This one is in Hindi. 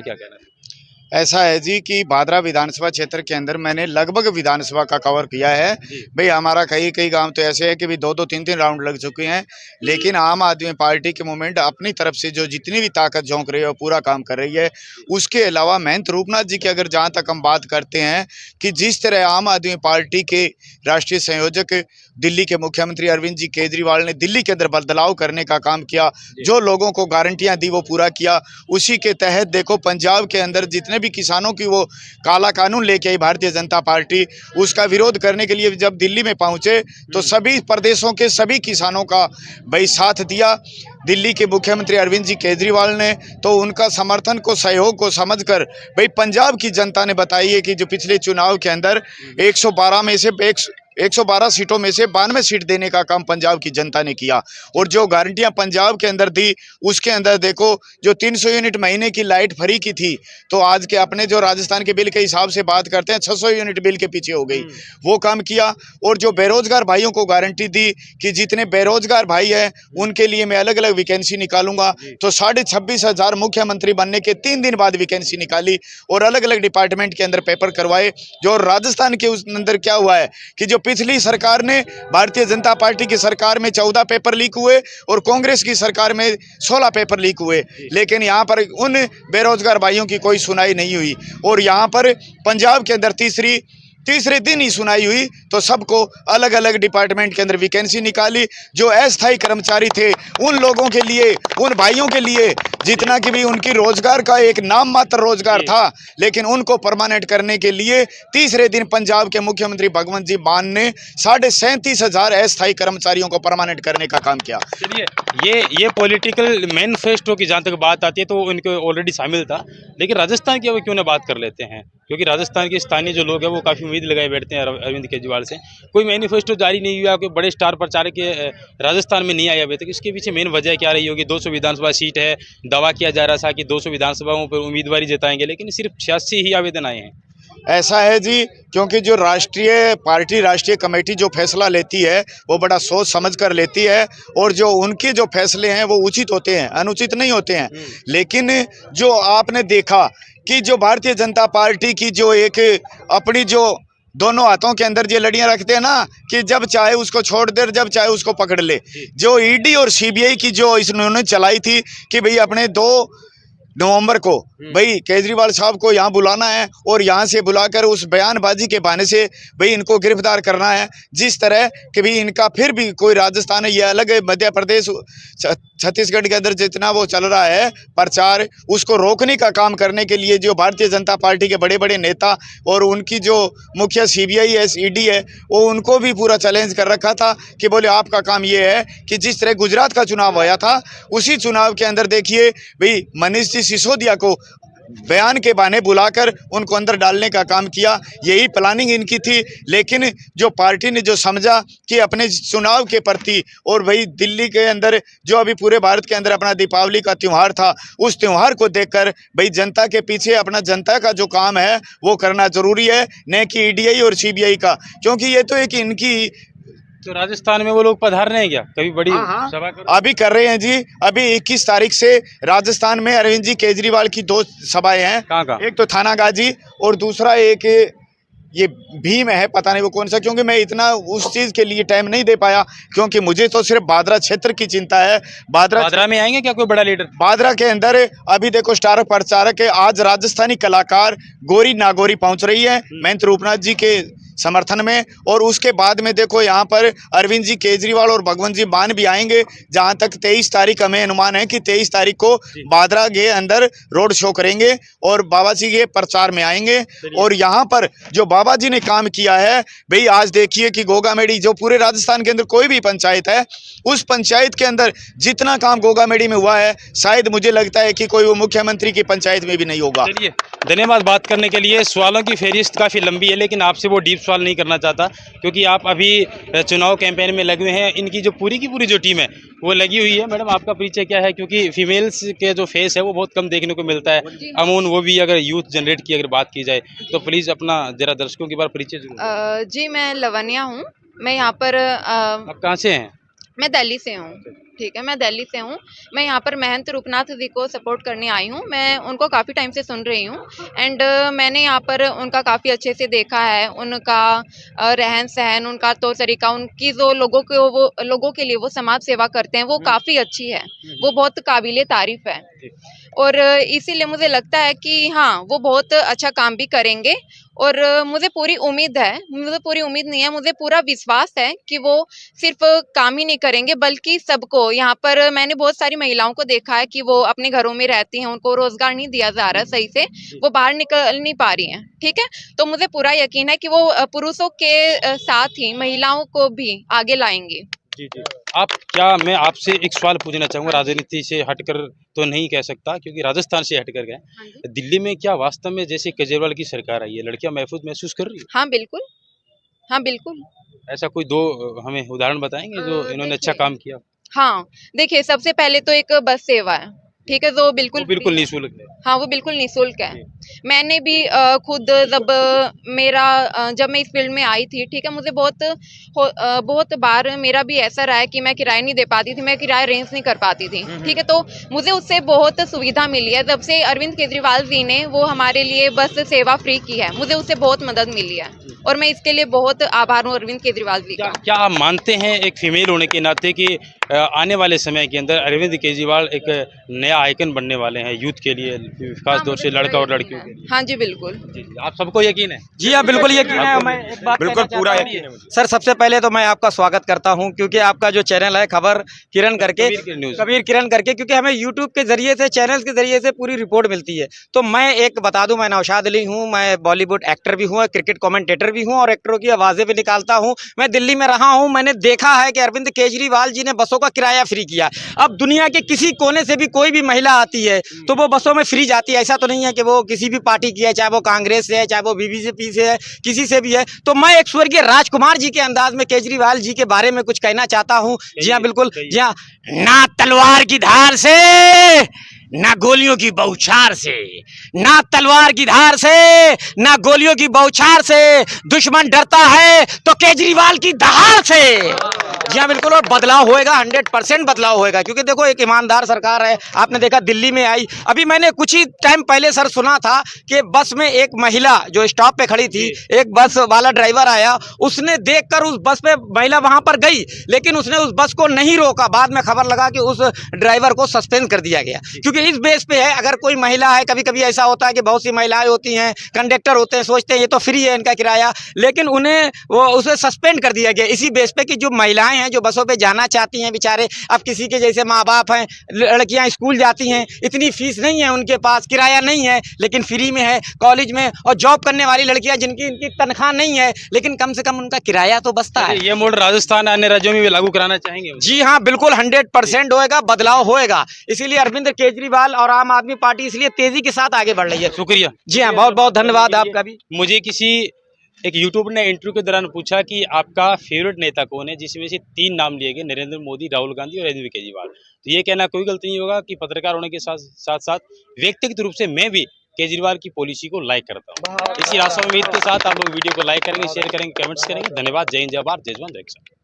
क्या कहना है? ऐसा है जी कि भादरा विधानसभा क्षेत्र के अंदर मैंने लगभग विधानसभा का कवर किया है। भाई हमारा कई कई गांव तो ऐसे है कि भी दो दो तीन तीन राउंड लग चुके हैं, लेकिन आम आदमी पार्टी के मूवमेंट अपनी तरफ से जो जितनी भी ताकत झोंक रही है वो पूरा काम कर रही है। उसके अलावा महंत रूपनाथ जी की अगर जहाँ तक हम बात करते हैं कि जिस तरह आम आदमी पार्टी के राष्ट्रीय संयोजक दिल्ली के मुख्यमंत्री अरविंद जी केजरीवाल ने दिल्ली के अंदर बदलाव करने का काम किया, जो लोगों को गारंटियां दी वो पूरा किया। उसी के तहत देखो पंजाब के अंदर जितने भी किसानों की वो काला कानून लेके आई भारतीय जनता पार्टी, उसका विरोध करने के लिए जब दिल्ली में पहुंचे तो सभी प्रदेशों के सभी किसानों का भाई साथ दिया दिल्ली के मुख्यमंत्री अरविंद जी केजरीवाल ने। तो उनका समर्थन को सहयोग को समझकर भाई पंजाब की जनता ने बताई है कि जो पिछले चुनाव के अंदर 112 में से 112 सीटों में से 92 सीट देने का काम पंजाब की जनता ने किया। और जो गारंटियां पंजाब के अंदर दी उसके अंदर देखो जो 300 यूनिट महीने की लाइट फ्री की थी, तो आज के अपने जो राजस्थान के बिल के हिसाब से बात करते हैं 600 यूनिट बिल के पीछे हो गई, वो काम किया। और जो बेरोजगार भाइयों को गारंटी दी कि जितने बेरोजगार भाई हैं उनके लिए मैं अलग अलग वैकेंसी निकालूंगा, तो 26,500 मुख्यमंत्री बनने के 3 दिन बाद वैकेंसी निकाली और अलग अलग डिपार्टमेंट के अंदर पेपर करवाए। जो राजस्थान के उस अंदर क्या हुआ है कि जो पिछली सरकार ने भारतीय जनता पार्टी की सरकार में 14 पेपर लीक हुए और कांग्रेस की सरकार में 16 पेपर लीक हुए, लेकिन यहाँ पर उन बेरोजगार भाइयों की कोई सुनाई नहीं हुई। और यहाँ पर पंजाब के अंदर तीसरे दिन ही सुनाई हुई, तो सबको अलग अलग डिपार्टमेंट के अंदर वैकेंसी निकाली। जो अस्थायी कर्मचारी थे उन लोगों के लिए, उन भाइयों के लिए जितना कि भी उनकी रोजगार का एक नाम मात्र रोजगार था, लेकिन उनको परमानेंट करने के लिए तीसरे दिन पंजाब के मुख्यमंत्री भगवंत जी मान ने 37,500 अस्थायी कर्मचारियों को परमानेंट करने का काम किया। चलिए ये पॉलिटिकल मैनिफेस्टो की जहाँ तक बात आती है तो उनको ऑलरेडी शामिल था, लेकिन राजस्थान की अब क्यों ना बात कर लेते हैं, क्योंकि राजस्थान के स्थानीय जो लोग हैं वो काफ़ी उम्मीद लगाए बैठते हैं अरविंद केजरीवाल से। कोई मैनिफेस्टो जारी नहीं हुआ, कोई बड़े स्टार प्रचारक के राजस्थान में नहीं आए अभी तक। इसके पीछे मेन वजह क्या रही होगी? 200 विधानसभा सीट है, दावा किया जा रहा था कि 200 विधानसभाओं पर उम्मीदवारी जताएंगे, लेकिन सिर्फ 86 ही आवेदन आए हैं। ऐसा है जी, क्योंकि जो राष्ट्रीय कमेटी जो फैसला लेती है वो बड़ा सोच समझ कर लेती है, और जो उनके जो फैसले हैं वो उचित होते हैं, अनुचित नहीं होते हैं। लेकिन जो आपने देखा कि जो भारतीय जनता पार्टी की जो एक अपनी जो दोनों हाथों के अंदर ये लड़ियां रखते हैं ना कि जब चाहे उसको छोड़ दे, जब चाहे उसको पकड़ ले। जो ईडी और सीबीआई की जो इन्होंने चलाई थी कि भाई अपने 2 नवंबर को भाई केजरीवाल साहब को यहाँ बुलाना है और यहाँ से बुलाकर उस बयानबाजी के बहाने से भाई इनको गिरफ्तार करना है। जिस तरह कि भी इनका फिर भी कोई राजस्थान है, ये अलग है, मध्य प्रदेश छत्तीसगढ़ के अंदर जितना वो चल रहा है प्रचार, उसको रोकने का काम करने के लिए जो भारतीय जनता पार्टी के बड़े बड़े नेता और उनकी जो मुखिया सीबीआई है, ईडी है, वो उनको भी पूरा चैलेंज कर रखा था कि बोले आपका काम ये है कि जिस तरह गुजरात का चुनाव होया था उसी चुनाव के अंदर देखिए भाई मनीष जी सिसोदिया को बयान के बहाने बुलाकर उनको अंदर डालने का काम किया। यही प्लानिंग इनकी थी। लेकिन जो पार्टी ने जो समझा कि अपने चुनाव के प्रति, और भाई दिल्ली के अंदर जो अभी पूरे भारत के अंदर अपना दीपावली का त्यौहार था, उस त्यौहार को देखकर भाई जनता के पीछे अपना जनता का जो काम है वो करना जरूरी है, न कि ईडीआई और सीबीआई का, क्योंकि ये तो एक इनकी। तो राजस्थान में वो लोग पधार रहे हैं क्या कभी बड़ी सभा अभी कर रहे हैं जी। अभी 21 तारीख से राजस्थान में अरविंद जी केजरीवाल की 2 सभाएं हैं। कहाँ? एक तो थानागाजी और दूसरा एक ये भीम है, पता नहीं वो कौन सा, क्योंकि मैं इतना उस चीज के लिए टाइम नहीं दे पाया, क्योंकि मुझे तो सिर्फ बादरा क्षेत्र की चिंता है। बादरा में आएंगे क्या कोई बड़ा लीडर? बादरा के अंदर अभी देखो स्टार प्रचारक है, आज राजस्थानी कलाकार गौरी नागौरी पहुंच रही है महंत रूपनाथ जी के समर्थन में। और उसके बाद में देखो यहाँ पर अरविंद जी केजरीवाल और भगवंत जी मान भी आएंगे। जहाँ तक 23 तारीख हमें अनुमान है कि 23 तारीख को बादरा के अंदर रोड शो करेंगे और बाबा जी के प्रचार में आएंगे। और यहाँ पर जो बाबा जी ने काम किया है भाई, आज देखिए कि गोगामेडी जो पूरे राजस्थान के अंदर कोई भी पंचायत है, उस पंचायत के अंदर जितना काम गोगामेडी में हुआ है शायद मुझे लगता है कि कोई वो मुख्यमंत्री की पंचायत में भी नहीं होगा। चलिए, धन्यवाद बात करने के लिए। सवालों की फेहरिस्त काफ़ी लंबी है, लेकिन आपसे वो डीप सवाल नहीं करना चाहता, क्योंकि आप अभी चुनाव कैंपेन में लगे हुए हैं। इनकी जो पूरी की पूरी जो टीम है वो लगी हुई है। मैडम, आपका परिचय क्या है? क्योंकि फीमेल्स के जो फेस है वो बहुत कम देखने को मिलता है अमून, वो भी अगर यूथ जनरेट की अगर बात की जाए तो प्लीज़ अपना जरा दर्शकों के बारे परिचय जरूर। जी, मैं लवन्या हूँ। मैं यहाँ पर आप कहाँ से हैं? मैं दिल्ली से हूँ। ठीक है, मैं दिल्ली से हूँ। मैं यहाँ पर महंत रूपनाथ जी को सपोर्ट करने आई हूँ। मैं उनको काफ़ी टाइम से सुन रही हूँ एंड मैंने यहाँ पर उनका काफ़ी अच्छे से देखा है, उनका रहन सहन, उनका तौर तरीका, उनकी जो लोगों के लिए वो समाज सेवा करते हैं वो काफ़ी अच्छी है, वो बहुत काबिले तारीफ है। और इसीलिए मुझे लगता है कि हाँ, वो बहुत अच्छा काम भी करेंगे और मुझे पूरी उम्मीद है, मुझे पूरी उम्मीद नहीं है, मुझे पूरा विश्वास है कि वो सिर्फ काम ही नहीं करेंगे बल्कि सबको, यहाँ पर मैंने बहुत सारी महिलाओं को देखा है कि वो अपने घरों में रहती हैं, उनको रोजगार नहीं दिया जा रहा सही से, वो बाहर निकल नहीं पा रही हैं, ठीक है। तो मुझे पूरा यकीन है कि वो पुरुषों के साथ ही महिलाओं को भी आगे लाएंगे। जी जी। मैं आपसे एक सवाल पूछना चाहूँगा, राजनीति से हटकर तो नहीं कह सकता क्योंकि राजस्थान से हटकर हाँ गए। जी। दिल्ली में क्या वास्तव में जैसे केजरीवाल की सरकार आई है, लड़कियां महफूज महसूस कर रही हाँ बिल्कुल, हाँ बिल्कुल। है? ऐसा कोई दो हमें उदाहरण बताएंगे जो इन्होंने अच्छा देखिए, काम किया? हाँ, देखिए सबसे पहले तो एक बस सेवा है, ठीक है, जो बिल्कुल वो बिल्कुल फ्री है। निःशुल्क है। हाँ, वो बिल्कुल निःशुल्क है। जी। मैंने भी खुद जब मैं इस फील्ड में आई थी, ठीक है, मुझे बहुत बार मेरा भी ऐसा रहा है कि मैं किराया नहीं दे पाती थी, मैं किराया अरेंज नहीं कर पाती थी, ठीक है, तो मुझे उससे बहुत सुविधा मिली है। जब से अरविंद केजरीवाल जी ने वो हमारे लिए बस सेवा फ्री की है, मुझे उससे बहुत मदद मिली है और मैं इसके लिए बहुत आभार हूँ अरविंद केजरीवाल जी क्या का। क्या आप मानते हैं एक फीमेल होने के नाते कि आने वाले समय के अंदर अरविंद केजरीवाल एक नया आइकन बनने वाले हैं यूथ के लिए, खास हाँ, तौर मुझे से पूरा लड़का और यकीन लड़कियों है। के लिए? हाँ जी, बिल्कुल। जी जी। आप सबको यकीन है? जी हाँ, बिल्कुल यकीन है। मैं एक बात बिल्कुल कहना पूरा चाहता हूँ। यकीन है मुझे। सर सबसे पहले तो मैं आपका स्वागत करता हूँ क्योंकि आपका जो चैनल है खबर किरण करके, कबीर किरण न्यूज़। कबीर किरण करके, क्योंकि हमें यूट्यूब के जरिए से, चैनल के जरिए से पूरी रिपोर्ट मिलती है। तो मैं एक बता दूं, मैं नौशाद अली हूँ, मैं बॉलीवुड एक्टर भी हूँ, क्रिकेट कमेंटेटर भी हूँ और एक्टरों की आवाज़ें भी निकालता हूँ। मैं दिल्ली में रहा हूँ, मैंने देखा है कि अरविंद केजरीवाल जी ने बसों का किराया फ्री किया। अब दुनिया के किसी कोने से भी कोई भी महिला आती है तो वो बसों में फ्री जाती है। ऐसा तो नहीं है कि वो किसी भी पार्टी की है, चाहे वो कांग्रेस से है, चाहे वो बीजेपी से है, किसी से भी है। तो मैं एक स्वर्गीय राजकुमार जी के अंदाज में केजरीवाल जी के बारे में कुछ कहना चाहता हूँ। जी हाँ, बिल्कुल। जी हाँ, ना तलवार की धार से, ना गोलियों की बौछार से, ना तलवार की धार से, ना गोलियों की बौछार से दुश्मन डरता है तो केजरीवाल की दहाड़ से। जी हाँ, बिल्कुल। और बदलाव होएगा, 100% बदलाव होएगा क्योंकि देखो एक ईमानदार सरकार है। आपने देखा दिल्ली में आई, अभी मैंने कुछ ही टाइम पहले सर सुना था कि बस में एक महिला जो स्टॉप पे खड़ी थी, एक बस वाला ड्राइवर आया, उसने देखकर उस बस पे महिला वहां पर गई लेकिन उसने उस बस को नहीं रोका। बाद में खबर लगा कि उस ड्राइवर को सस्पेंड कर दिया गया क्योंकि इस बेस पे है, अगर कोई महिला है, कभी कभी ऐसा होता है कि बहुत सी महिलाएं होती हैं, कंडक्टर होते हैं, सोचते हैं ये तो फ्री है इनका किराया, लेकिन उन्हें वो उसे सस्पेंड कर दिया गया इसी बेस पे कि जो महिलाएं हैं जो बसों पे जाना चाहती हैं, बेचारे अब किसी के जैसे माँ बाप हैं, लड़कियां स्कूल जाती हैं, इतनी फीस नहीं है उनके पास, किराया नहीं है लेकिन फ्री में है कॉलेज में, और जॉब करने वाली लड़कियां जिनकी इनकी तनख्वाह नहीं है लेकिन कम से कम उनका किराया तो बचता है। ये मोड राजस्थान अन्य राज्यों में भी लागू कराना चाहेंगे? जी हाँ, बिल्कुल 100% होएगा, बदलाव होएगा। इसीलिए अरविंद केजरीवाल और आम आदमी पार्टी इसलिए तेजी के साथ आगे बढ़ रही है। शुक्रिया। जी हाँ, बहुत बहुत धन्यवाद आपका भी। मुझे किसी एक यूट्यूबर ने इंटरव्यू के दौरान पूछा कि आपका फेवरेट नेता कौन है, जिसमें से 3 नाम लिए गए, नरेंद्र मोदी, राहुल गांधी और अरविंद केजरीवाल। तो ये कहना कोई गलती नहीं होगा कि पत्रकार होने के साथ साथ व्यक्तिगत रूप से मैं भी केजरीवाल की पॉलिसी को लाइक करता हूँ। इसी आशा उम्मीद के साथ आप लोग वीडियो को लाइक करेंगे, शेयर करेंगे, कमेंट्स करेंगे। धन्यवाद। जय हिंद, जय भारत, जय जवान, जय किसान।